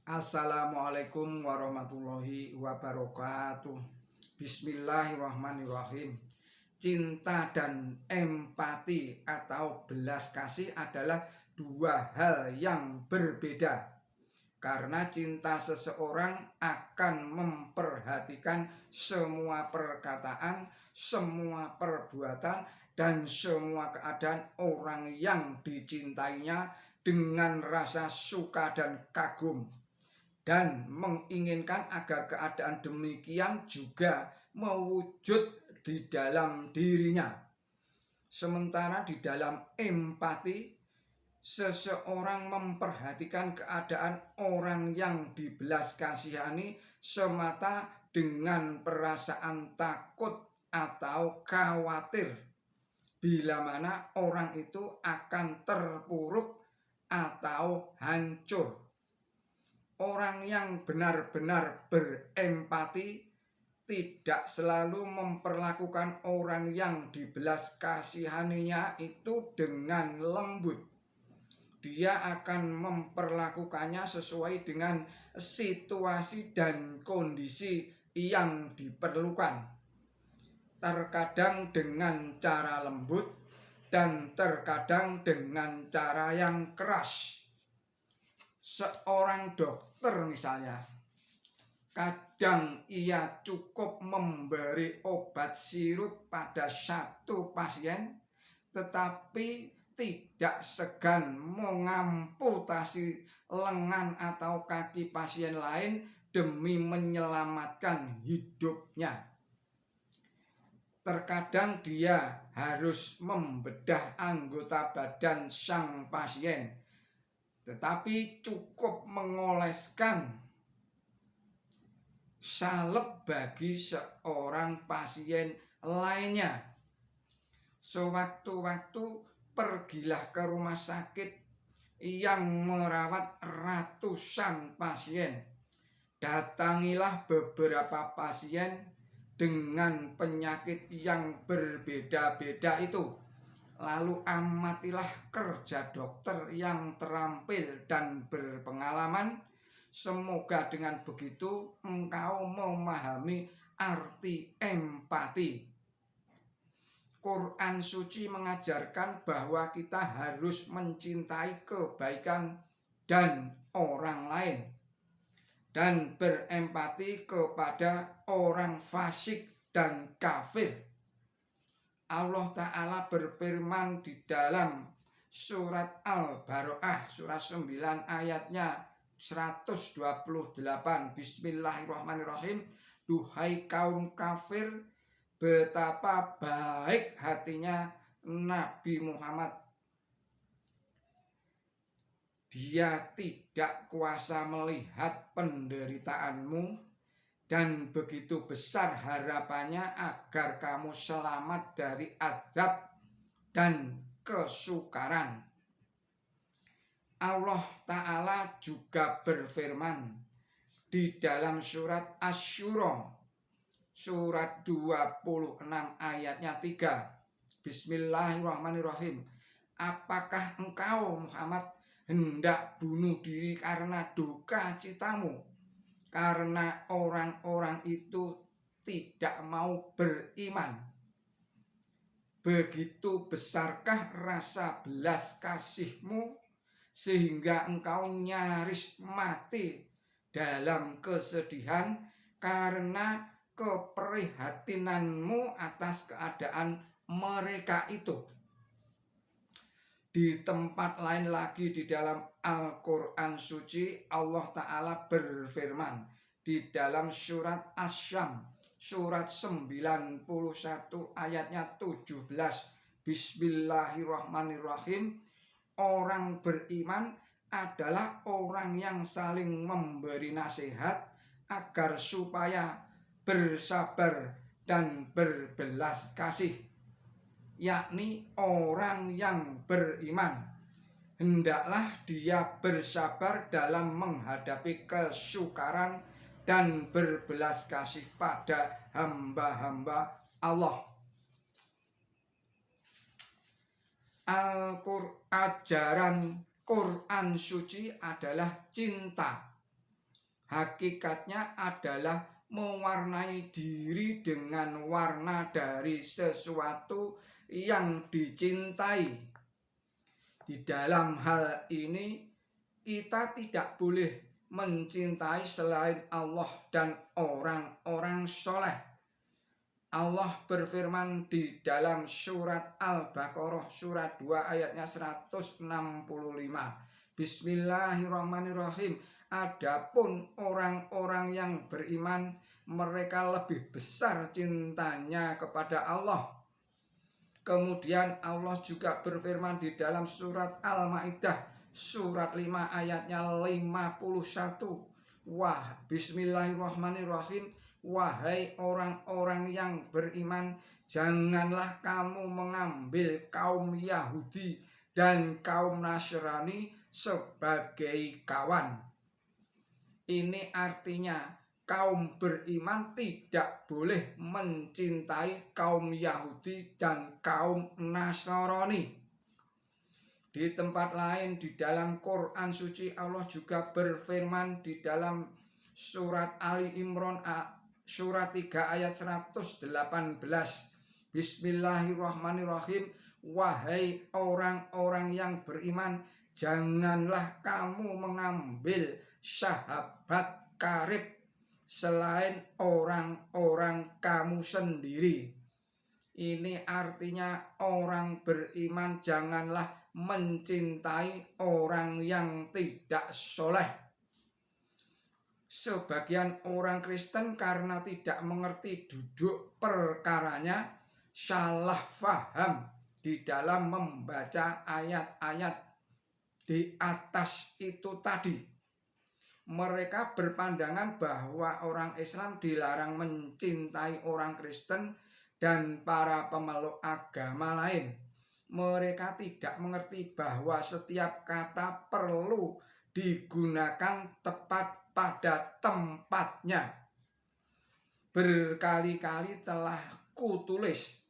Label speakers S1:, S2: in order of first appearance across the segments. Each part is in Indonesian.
S1: Assalamualaikum warahmatullahi wabarakatuh. Bismillahirrahmanirrahim. Cinta dan empati atau belas kasih adalah dua hal yang berbeda. Karena cinta seseorang akan memperhatikan semua perkataan, semua perbuatan, dan semua keadaan orang yang dicintainya dengan rasa suka dan kagum, dan menginginkan agar keadaan demikian juga mewujud di dalam dirinya. Sementara di dalam empati, seseorang memperhatikan keadaan orang yang dibelas kasihani semata dengan perasaan takut atau khawatir bila mana orang itu akan terpuruk atau hancur. Orang yang benar-benar berempati tidak selalu memperlakukan orang yang dibelas kasihaninya itu dengan lembut. Dia akan memperlakukannya sesuai dengan situasi dan kondisi yang diperlukan. Terkadang dengan cara lembut dan terkadang dengan cara yang keras. Seorang dokter misalnya, kadang ia cukup memberi obat sirup pada satu pasien, tetapi tidak segan mengamputasi lengan atau kaki pasien lain demi menyelamatkan hidupnya. Terkadang dia harus membedah anggota badan sang pasien, tetapi cukup mengoleskan salep bagi seorang pasien lainnya. Sewaktu-waktu pergilah ke rumah sakit yang merawat ratusan pasien. Datangilah beberapa pasien dengan penyakit yang berbeda-beda itu. Lalu amatilah kerja dokter yang terampil dan berpengalaman. Semoga dengan begitu engkau memahami arti empati. Quran suci mengajarkan bahwa kita harus mencintai kebaikan dan orang lain dan berempati kepada orang fasik dan kafir. Allah Ta'ala berfirman di dalam surat Al-Baro'ah surat 9 ayatnya 128. Bismillahirrahmanirrahim. Duhai kaum kafir, betapa baik hatinya Nabi Muhammad. Dia tidak kuasa melihat penderitaanmu, dan begitu besar harapannya agar kamu selamat dari azab dan kesukaran. Allah Ta'ala juga berfirman di dalam surat Asy-Syura surat 26 ayatnya 3. Bismillahirrahmanirrahim. Apakah engkau Muhammad hendak bunuh diri karena duka citamu? Karena orang-orang itu tidak mau beriman. Begitu besarkah rasa belas kasihmu sehingga engkau nyaris mati dalam kesedihan karena keprihatinanmu atas keadaan mereka itu. Di tempat lain lagi di dalam Al-Quran suci, Allah Ta'ala berfirman di dalam surat Asy-Syams surat 91 ayatnya 17. Bismillahirrahmanirrahim. Orang beriman adalah orang yang saling memberi nasihat agar supaya bersabar dan berbelas kasih, yakni orang yang beriman hendaklah dia bersabar dalam menghadapi kesukaran dan berbelas kasih pada hamba-hamba Allah. Ajaran Quran suci adalah cinta. hakikatnya adalah mewarnai diri dengan warna dari sesuatu yang dicintai. Di dalam hal ini kita tidak boleh mencintai selain Allah dan orang-orang soleh. Allah berfirman di dalam surat Al-Baqarah surat 2 ayatnya 165. Bismillahirrahmanirrahim. Adapun orang-orang yang beriman, mereka lebih besar cintanya kepada Allah. Kemudian Allah juga berfirman di dalam surat Al-Maidah surat 5 ayatnya 51. Bismillahirrahmanirrahim. Wahai orang-orang yang beriman, janganlah kamu mengambil kaum Yahudi dan kaum Nasrani sebagai kawan. Ini artinya kaum beriman tidak boleh mencintai kaum Yahudi dan kaum Nasrani. Di tempat lain di dalam Quran suci Allah juga berfirman di dalam surat Ali Imran surat 3 ayat 118. Bismillahirrahmanirrahim. Wahai orang-orang yang beriman, janganlah kamu mengambil sahabat karib selain orang-orang kamu sendiri. Ini artinya orang beriman janganlah mencintai orang yang tidak soleh. Sebagian orang Kristen karena tidak mengerti duduk perkaranya salah faham di dalam membaca ayat-ayat di atas itu tadi. Mereka berpandangan bahwa orang Islam dilarang mencintai orang Kristen dan para pemeluk agama lain. Mereka tidak mengerti bahwa setiap kata perlu digunakan tepat pada tempatnya. Berkali-kali telah kutulis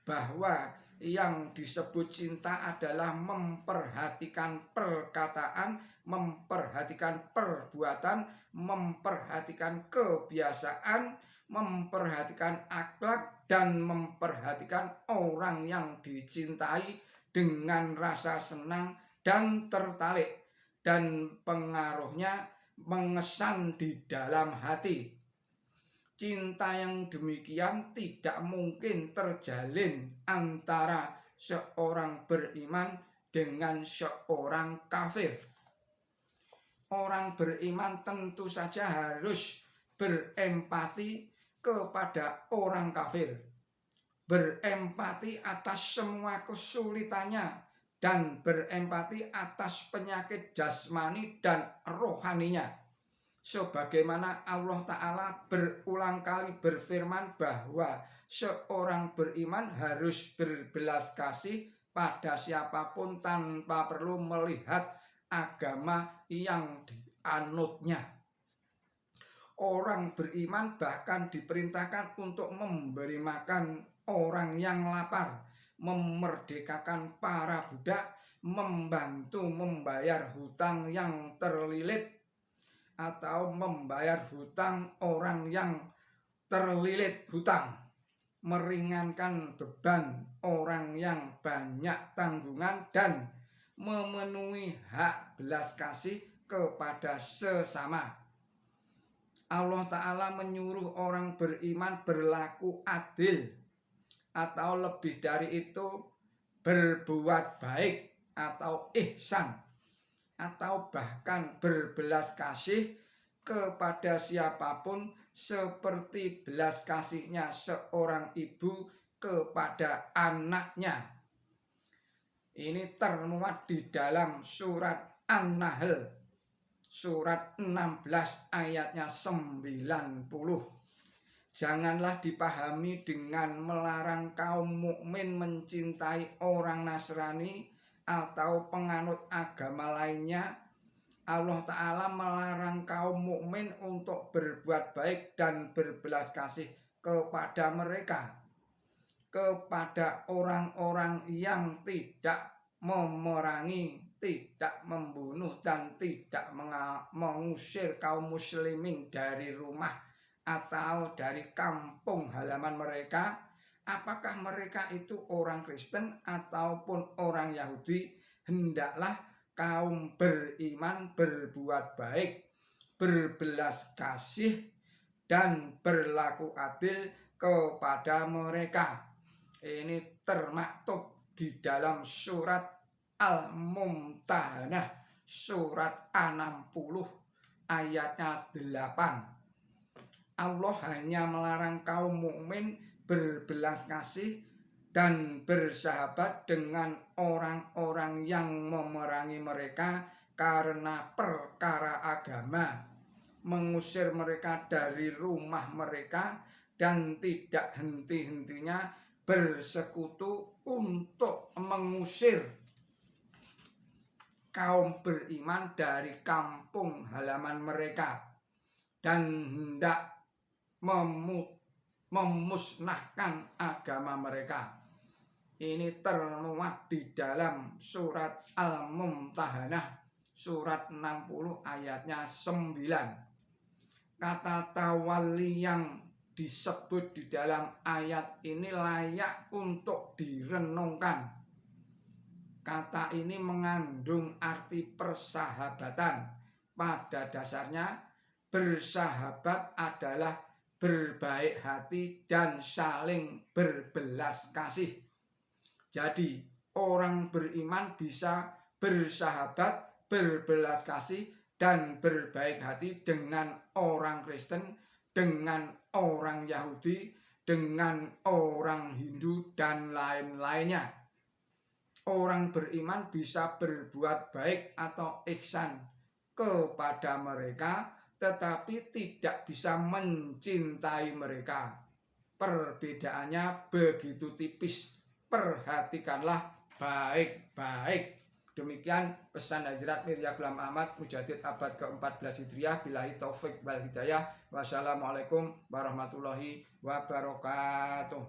S1: bahwa yang disebut cinta adalah memperhatikan perkataan, memperhatikan perbuatan, memperhatikan kebiasaan, memperhatikan akhlak, dan memperhatikan orang yang dicintai dengan rasa senang dan tertarik, dan pengaruhnya mengesan di dalam hati. Cinta yang demikian tidak mungkin terjalin antara seorang beriman dengan seorang kafir. Orang beriman tentu saja harus berempati kepada orang kafir, berempati atas semua kesulitannya, dan berempati atas penyakit jasmani dan rohaninya. Sebagaimana Allah Ta'ala berulang kali berfirman bahwa seorang beriman harus berbelas kasih pada siapapun tanpa perlu melihat agama yang dianutnya. Orang beriman bahkan diperintahkan untuk memberi makan orang yang lapar, memerdekakan para budak, membantu membayar hutang yang terlilit atau membayar hutang orang yang terlilit hutang, meringankan beban orang yang banyak tanggungan, dan memenuhi hak belas kasih kepada sesama. Allah Ta'ala menyuruh orang beriman berlaku adil, atau lebih dari itu berbuat baik atau ihsan, atau bahkan berbelas kasih kepada siapapun seperti belas kasihnya seorang ibu kepada anaknya. Ini termuat di dalam surat An-Nahl surat 16 ayatnya 90. Janganlah dipahami dengan melarang kaum mukmin mencintai orang Nasrani atau penganut agama lainnya. Allah Ta'ala melarang kaum mukmin untuk berbuat baik dan berbelas kasih kepada mereka, kepada orang-orang yang tidak memerangi, tidak membunuh dan tidak mengusir kaum muslimin dari rumah atau dari kampung halaman mereka, apakah mereka itu orang Kristen ataupun orang Yahudi, hendaklah kaum beriman berbuat baik, berbelas kasih, dan berlaku adil kepada mereka. Ini termaktub di dalam surat Al-Mumtahanah, surat 60 ayatnya 8. Allah hanya melarang kaum mukmin berbelas kasih dan bersahabat dengan orang-orang yang memerangi mereka karena perkara agama, mengusir mereka dari rumah mereka, dan tidak henti-hentinya bersekutu untuk mengusir kaum beriman dari kampung halaman mereka dan hendak memusnahkan agama mereka. Ini termuat di dalam surat Al-Mumtahanah, surat 60 ayatnya 9. Kata tawalli yang disebut di dalam ayat ini layak untuk direnungkan. Kata ini mengandung arti persahabatan. Pada dasarnya bersahabat adalah berbaik hati dan saling berbelas kasih. Jadi orang beriman bisa bersahabat, berbelas kasih, dan berbaik hati dengan orang Kristen, dengan orang Yahudi, dengan orang Hindu, dan lain-lainnya. Orang beriman bisa berbuat baik atau ihsan kepada mereka, tetapi tidak bisa mencintai mereka. Perbedaannya begitu tipis. Perhatikanlah baik-baik. Demikian pesan Hadirat Mirza Ghulam Ahmad, Mujaddid abad ke-14 Hijriah. Billahi taufik wal hidayah. Wassalamualaikum warahmatullahi wabarakatuh.